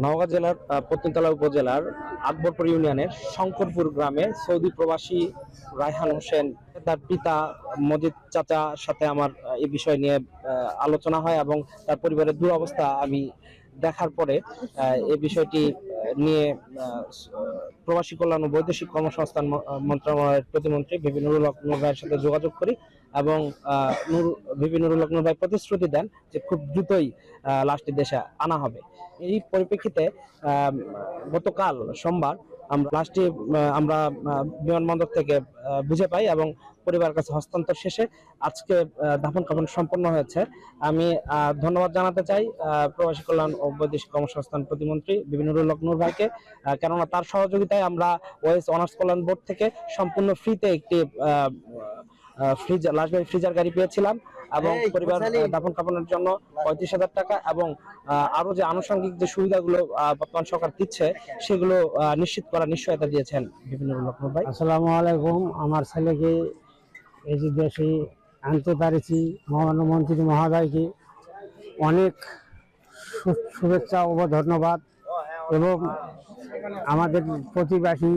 নওগাঁ জেলার পত্নীতলা উপজেলার আকবরপুর ইউনিয়নের শঙ্করপুর গ্রামে সৌদি প্রবাসী রায়হান হোসেন তার পিতা মজিদ চাচার সাথে আমার এই বিষয় নিয়ে আলোচনা হয় এবং তার পরিবারের দুরবস্থা আমি দেখার পরে এই বিষয়টি নিয়ে প্রবাসী কল্যাণ ও বৈদেশিক কর্মসংস্থান মন্ত্রণালয়ের প্রতিমন্ত্রী ভিপি নুরুল হক নূর ভাইয়ের সাথে যোগাযোগ করি এবং ভিপি নুরুল হক নূর ভাই প্রতিশ্রুতি দেন যে খুব দ্রুতই লাশটি দেশে আনা হবে। এই পরিপ্রেক্ষিতে গতকাল সোমবার লাশটি আমরা বিমানবন্দর থেকে বুঝে পাই এবং পরিবারের কাছে হস্তান্তর শেষে আজকে দাফন কাফন সম্পন্ন হয়েছে। আমি ধন্যবাদ জানাতে চাই প্রবাসী কল্যাণ ও বৈদেশিক কর্মসংস্থান প্রতিমন্ত্রী ভিপি নুরুল হক নূর ভাইকে, কেননা তার সহযোগিতায় আমরা ওএস অনার্স কল্যাণ বোর্ড থেকে সম্পূর্ণ ফ্রিতে একটি লাশবাহী ফ্রিজার গাড়ি পেয়েছিলাম এবং পরিবার দাফন কাফনের জন্য 35,000 টাকা এবং আরো যে আনুষঙ্গিক যে সুবিধাগুলো বর্তমান সরকার দিচ্ছে সেগুলো নিশ্চিত করার নিশ্চয়তা দিয়েছেন বিভিন্ন লোক ভাই। আসসালামু আলাইকুম। আমার ছেলেকে এই যে দেশে আনতে পারেছি, মহামান্য মন্ত্রী মহোদয়কে অনেক শুভেচ্ছা ও ধন্যবাদ এবং আমাদের প্রতিবাসী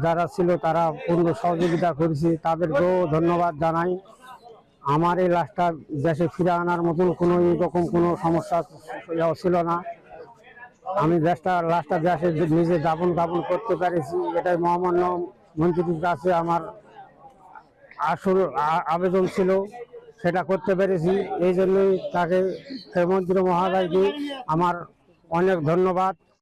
যারা ছিল তারা পূর্ণ সহযোগিতা করেছে, তাদেরকেও ধন্যবাদ জানাই। আমার এই লাশটা দেশে ফিরে আনার মতন কোনো এরকম কোনো সমস্যা ছিল না। আমি লাশটা দেশে নিজে দাপন করতে পেরেছি, এটাই মহামান্য মন্ত্রীর কাছে আমার আসল আবেদন ছিল, সেটা করতে পেরেছি। এই জন্যই তাকে মন্ত্রী মহোদয়কে আমার অনেক ধন্যবাদ।